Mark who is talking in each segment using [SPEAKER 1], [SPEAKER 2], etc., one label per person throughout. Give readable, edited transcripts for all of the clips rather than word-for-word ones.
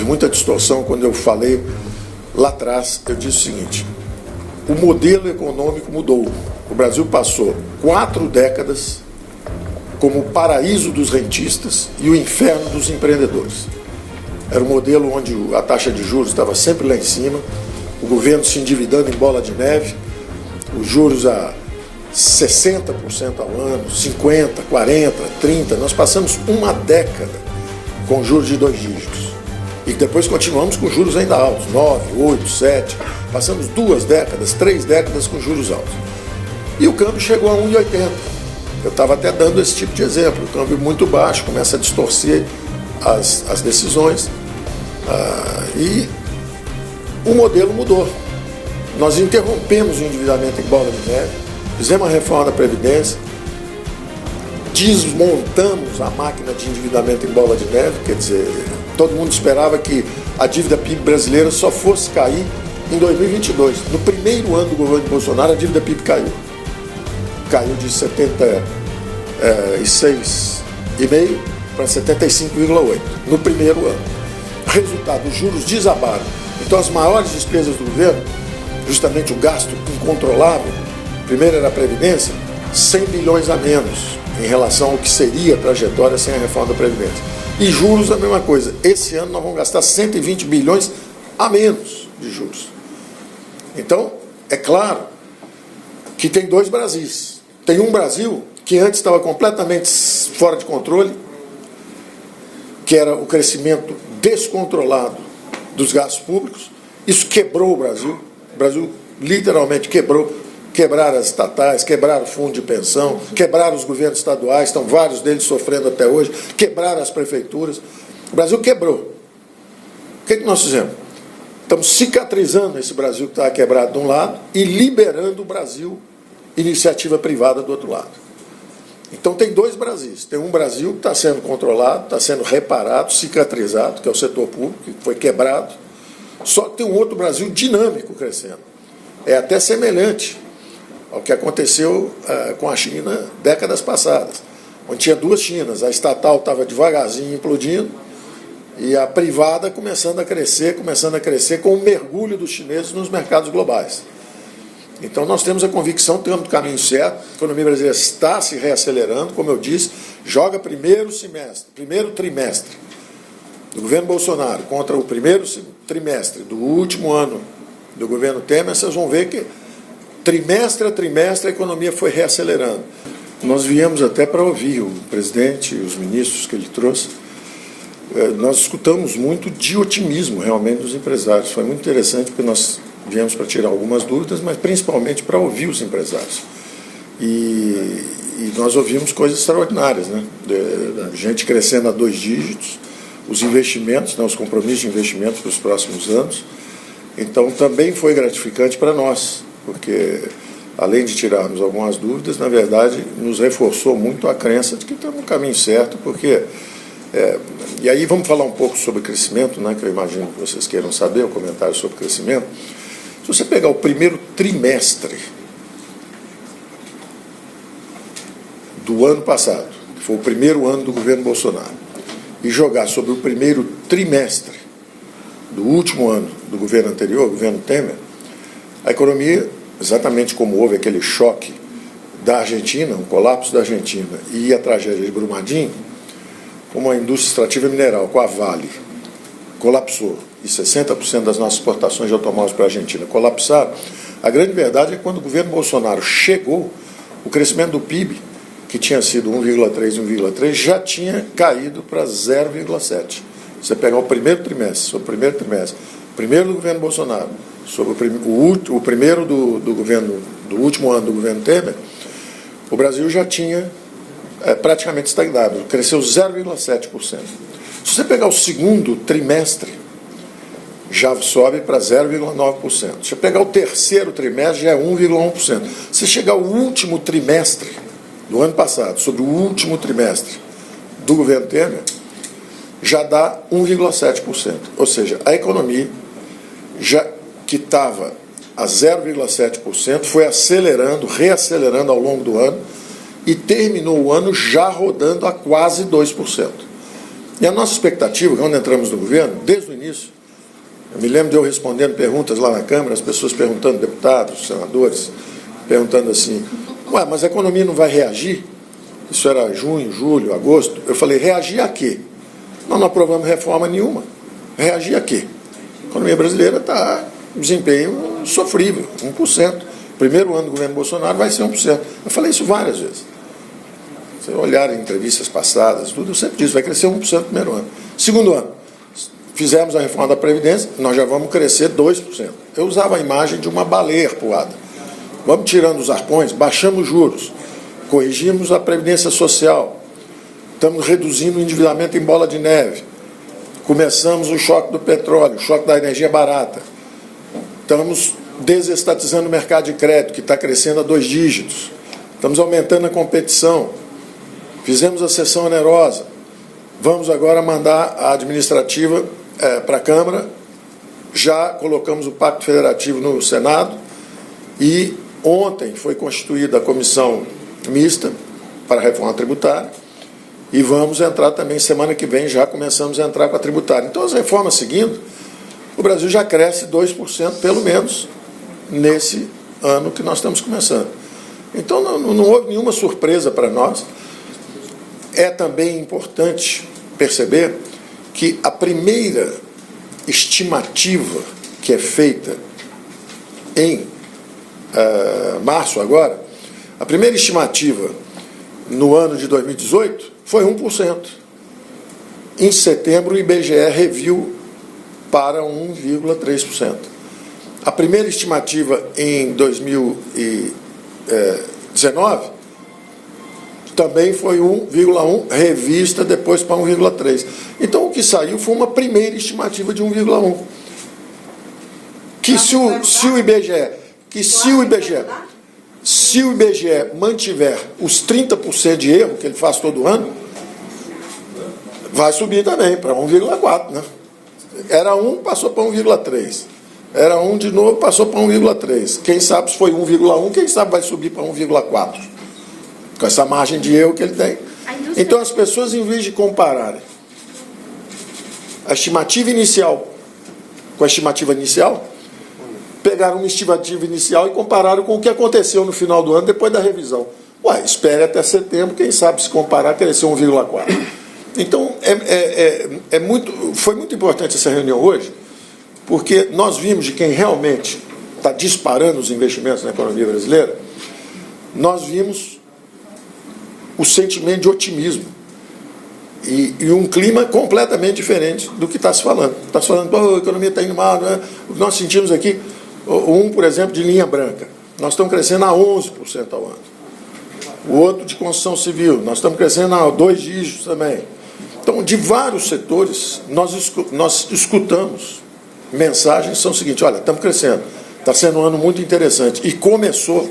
[SPEAKER 1] muita distorção quando eu falei lá atrás. Eu disse o seguinte: o modelo econômico mudou. O Brasil passou 4 décadas como o paraíso dos rentistas e o inferno dos empreendedores. Era um modelo onde a taxa de juros estava sempre lá em cima, o governo se endividando em bola de neve, os juros a 60% ao ano, 50%, 40%, 30%. Nós passamos uma década com juros de 2 dígitos. E depois continuamos com juros ainda altos, 9, 8, 7. Passamos 2 décadas, 3 décadas com juros altos. E o câmbio chegou a 1,80. Eu estava até dando esse tipo de exemplo. O câmbio muito baixo, começa a distorcer as decisões. E o modelo mudou. Nós interrompemos o endividamento em bola de neve, fizemos a reforma da Previdência, desmontamos a máquina de endividamento em bola de neve, quer dizer, todo mundo esperava que a dívida PIB brasileira só fosse cair em 2022. No primeiro ano do governo de Bolsonaro, a dívida PIB caiu. Caiu de 76,5% para 75,8% no primeiro ano. Resultado, os juros desabaram. Então, as maiores despesas do governo, justamente o gasto incontrolável, primeiro era a Previdência, 100 bilhões a menos em relação ao que seria a trajetória sem a reforma da Previdência. E juros, a mesma coisa. Esse ano nós vamos gastar 120 bilhões a menos de juros. Então, é claro que tem 2 Brasis. Tem um Brasil que antes estava completamente fora de controle, que era o crescimento descontrolado dos gastos públicos. Isso quebrou o Brasil. O Brasil literalmente quebraram as estatais, quebraram o fundo de pensão, quebraram os governos estaduais, estão vários deles sofrendo até hoje, quebraram as prefeituras. O Brasil quebrou. O que nós fizemos? Estamos cicatrizando esse Brasil que estava quebrado de um lado e liberando o Brasil, iniciativa privada, do outro lado. Então tem 2 Brasis. Tem um Brasil que está sendo controlado, está sendo reparado, cicatrizado, que é o setor público, que foi quebrado. Só que tem um outro Brasil dinâmico crescendo. É até semelhante ao que aconteceu com a China décadas passadas, onde tinha 2 Chinas. A estatal estava devagarzinho implodindo e a privada começando a crescer com o mergulho dos chineses nos mercados globais. Então nós temos a convicção que estamos no caminho certo, a economia brasileira está se reacelerando, como eu disse, joga primeiro trimestre do governo Bolsonaro contra o primeiro trimestre do último ano do governo Temer, vocês vão ver que trimestre a trimestre a economia foi reacelerando. Nós viemos até para ouvir o presidente e os ministros que ele trouxe. Nós escutamos muito de otimismo realmente dos empresários. Foi muito interessante porque nós viemos para tirar algumas dúvidas, mas principalmente para ouvir os empresários. E nós ouvimos coisas extraordinárias, né? Gente crescendo a 2 dígitos, os investimentos, né, os compromissos de investimentos para os próximos anos. Então também foi gratificante para nós, porque além de tirarmos algumas dúvidas, na verdade nos reforçou muito a crença de que estamos no caminho certo, porque... e aí vamos falar um pouco sobre crescimento, né, que eu imagino que vocês queiram saber, o comentário sobre crescimento. Se você pegar o primeiro trimestre do ano passado, que foi o primeiro ano do governo Bolsonaro, e jogar sobre o primeiro trimestre do último ano do governo anterior, o governo Temer, a economia, exatamente como houve aquele choque da Argentina, um colapso da Argentina, e a tragédia de Brumadinho, como a indústria extrativa mineral, com a Vale, colapsou, e 60% das nossas exportações de automóveis para a Argentina colapsaram, a grande verdade é que quando o governo Bolsonaro chegou, o crescimento do PIB, que tinha sido 1,3, já tinha caído para 0,7. Você pegar o primeiro trimestre, sobre o primeiro trimestre, primeiro do governo Bolsonaro, sobre o primeiro do último ano do governo Temer, o Brasil já tinha praticamente estagnado, cresceu 0,7%. Se você pegar o segundo trimestre, já sobe para 0,9%. Se você pegar o terceiro trimestre, já é 1,1%. Se chegar ao último trimestre do ano passado, sobre o último trimestre do governo Temer, já dá 1,7%. Ou seja, a economia, já que estava a 0,7%, foi acelerando, reacelerando ao longo do ano, e terminou o ano já rodando a quase 2%. E a nossa expectativa, quando entramos no governo, desde o início, eu me lembro de eu respondendo perguntas lá na Câmara, as pessoas perguntando, deputados, senadores, perguntando assim, ué, mas a economia não vai reagir? Isso era junho, julho, agosto. Eu falei, reagir a quê? Nós não aprovamos reforma nenhuma. Reagir a quê? A economia brasileira está em desempenho sofrível, 1%. Primeiro ano do governo Bolsonaro vai ser 1%. Eu falei isso várias vezes. Se olhar em entrevistas passadas, tudo, eu sempre disse, vai crescer 1% no primeiro ano. Segundo ano, fizemos a reforma da Previdência, nós já vamos crescer 2%. Eu usava a imagem de uma baleia arpoada. Vamos tirando os arpões, baixamos os juros, corrigimos a Previdência Social, estamos reduzindo o endividamento em bola de neve, começamos o choque do petróleo, o choque da energia barata, estamos desestatizando o mercado de crédito, que está crescendo a 2 dígitos, estamos aumentando a competição, fizemos a sessão onerosa, vamos agora mandar a administrativa para a Câmara, já colocamos o Pacto Federativo no Senado e ontem foi constituída a comissão mista para a reforma tributária e vamos entrar também, semana que vem, já começamos a entrar com a tributária. Então, as reformas seguindo, o Brasil já cresce 2%, pelo menos, nesse ano que nós estamos começando. Então, não houve nenhuma surpresa para nós. É também importante perceber que a primeira estimativa que é feita em março agora, a primeira estimativa no ano de 2018 foi 1%. Em setembro, o IBGE reviu para 1,3%. A primeira estimativa em 2019 também foi 1,1%, revista depois para 1,3%. Então, o que saiu foi uma primeira estimativa de 1,1%. Que se o IBGE mantiver os 30% de erro que ele faz todo ano, vai subir também para 1,4%, né? Era 1, passou para 1,3%. Era 1 de novo, passou para 1,3%. Quem sabe se foi 1,1%, quem sabe vai subir para 1,4%. Com essa margem de erro que ele tem. Então, as pessoas, em vez de compararem a estimativa inicial com a estimativa inicial, pegaram uma estimativa inicial e compararam com o que aconteceu no final do ano, depois da revisão. Ué, espere até setembro, quem sabe se comparar, cresceu 1,4%. Então, foi muito importante essa reunião hoje, porque nós vimos de quem realmente está disparando os investimentos na economia brasileira, nós vimos o sentimento de otimismo e um clima completamente diferente do que está se falando. Está se falando, a economia está indo mal, né? O que nós sentimos aqui, por exemplo, de linha branca, nós estamos crescendo a 11% ao ano. O outro de construção civil, nós estamos crescendo a 2 dígitos também. Então, de vários setores, nós escutamos mensagens que são o seguinte, olha, estamos crescendo, está sendo um ano muito interessante, e começou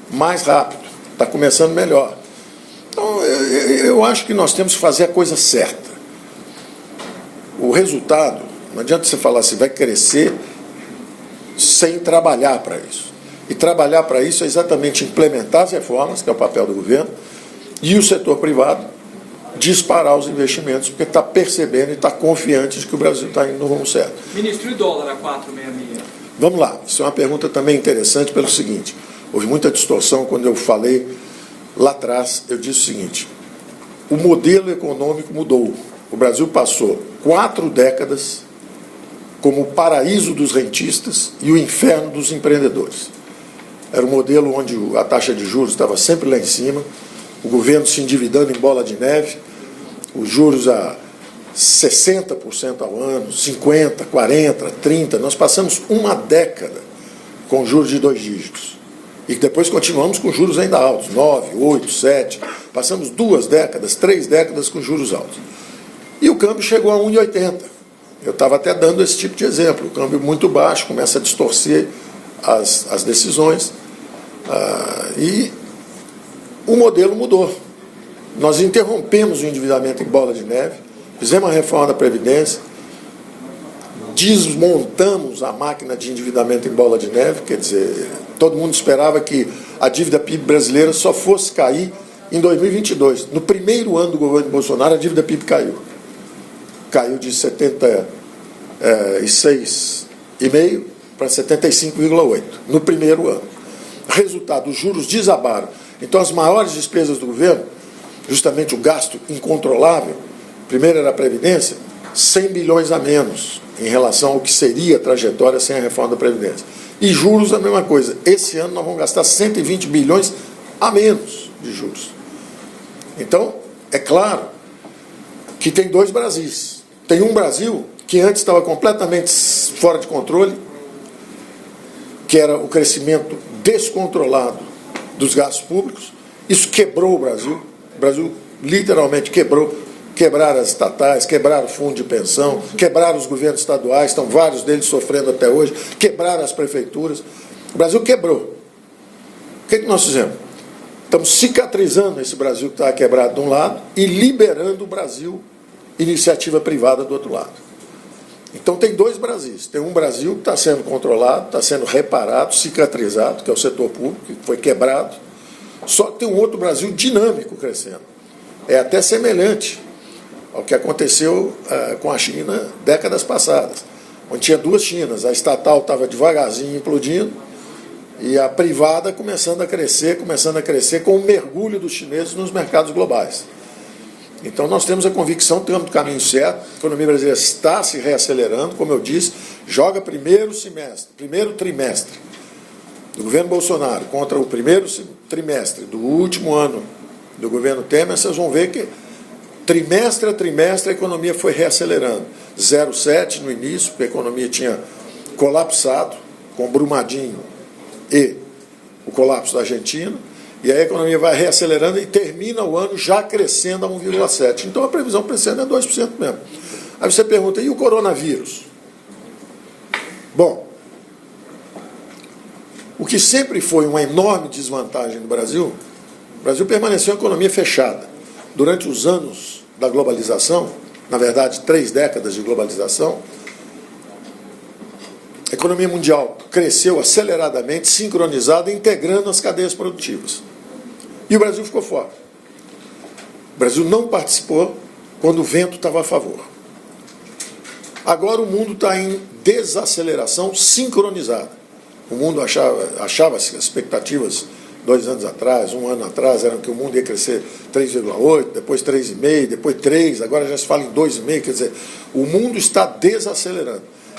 [SPEAKER 1] mais rápido, está começando melhor. Então, eu acho que nós temos que fazer a coisa certa. O resultado, não adianta você falar assim, vai crescer sem trabalhar para isso. E trabalhar para isso é exatamente implementar as reformas, que é o papel do governo, e o setor privado disparar os investimentos, porque está percebendo e está confiante de que o Brasil está indo no rumo certo.
[SPEAKER 2] Ministro, e dólar a 4,66?
[SPEAKER 1] Vamos lá, isso é uma pergunta também interessante pelo seguinte, houve muita distorção quando eu falei lá atrás, eu disse o seguinte, o modelo econômico mudou. O Brasil passou 4 décadas como o paraíso dos rentistas e o inferno dos empreendedores. Era um modelo onde a taxa de juros estava sempre lá em cima, o governo se endividando em bola de neve, os juros a 60% ao ano, 50%, 40%, 30%. Nós passamos uma década com juros de 2 dígitos. E depois continuamos com juros ainda altos, 9, 8, 7. Passamos 2 décadas, 3 décadas com juros altos. E o câmbio chegou a 1,80. Eu estava até dando esse tipo de exemplo. O câmbio muito baixo, começa a distorcer as decisões. E o modelo mudou. Nós interrompemos o endividamento em bola de neve, fizemos a reforma da Previdência, desmontamos a máquina de endividamento em bola de neve, quer dizer, todo mundo esperava que a dívida PIB brasileira só fosse cair em 2022. No primeiro ano do governo Bolsonaro, a dívida PIB caiu. caiu de 76,5% para 75,8% no primeiro ano. Resultado, os juros desabaram. Então, as maiores despesas do governo, justamente o gasto incontrolável, primeiro era a Previdência, 100 bilhões a menos em relação ao que seria a trajetória sem a reforma da Previdência. E juros, a mesma coisa. Esse ano nós vamos gastar 120 bilhões a menos de juros. Então, é claro que tem dois Brasis. Tem um Brasil que antes estava completamente fora de controle, que era o crescimento descontrolado dos gastos públicos. Isso quebrou o Brasil. O Brasil literalmente quebrou. Quebraram as estatais, quebraram o fundo de pensão, quebraram os governos estaduais, estão vários deles sofrendo até hoje, quebraram as prefeituras. O Brasil quebrou. O que nós fizemos? Estamos cicatrizando esse Brasil que estava quebrado de um lado e liberando o Brasil, iniciativa privada, do outro lado. Então tem dois Brasis. Tem um Brasil que está sendo controlado, está sendo reparado, cicatrizado, que é o setor público, que foi quebrado. Só que tem um outro Brasil dinâmico crescendo. É até semelhante ao que aconteceu com a China décadas passadas, onde tinha duas Chinas. A estatal estava devagarzinho implodindo e a privada começando a crescer com o mergulho dos chineses nos mercados globais. Então nós temos a convicção que estamos no caminho certo, a economia brasileira está se reacelerando, como eu disse, joga primeiro trimestre do governo Bolsonaro contra o primeiro trimestre do último ano do governo Temer, vocês vão ver que trimestre a trimestre a economia foi reacelerando. 0,7 no início, porque a economia tinha colapsado com Brumadinho e o colapso da Argentina, e aí a economia vai reacelerando e termina o ano já crescendo a 1,7%. Então a previsão para esse ano é 2% mesmo. Aí você pergunta, e o coronavírus? Bom, o que sempre foi uma enorme desvantagem do Brasil, o Brasil permaneceu uma economia fechada. Durante os anos da globalização, na verdade 3 décadas de globalização, a economia mundial cresceu aceleradamente, sincronizada, integrando as cadeias produtivas. E o Brasil ficou fora. O Brasil não participou quando o vento estava a favor. Agora o mundo está em desaceleração sincronizada. O mundo achava-se que as expectativas 2 anos atrás, 1 ano atrás, eram que o mundo ia crescer 3,8, depois 3,5, depois 3, agora já se fala em 2,5, quer dizer, o mundo está desacelerando.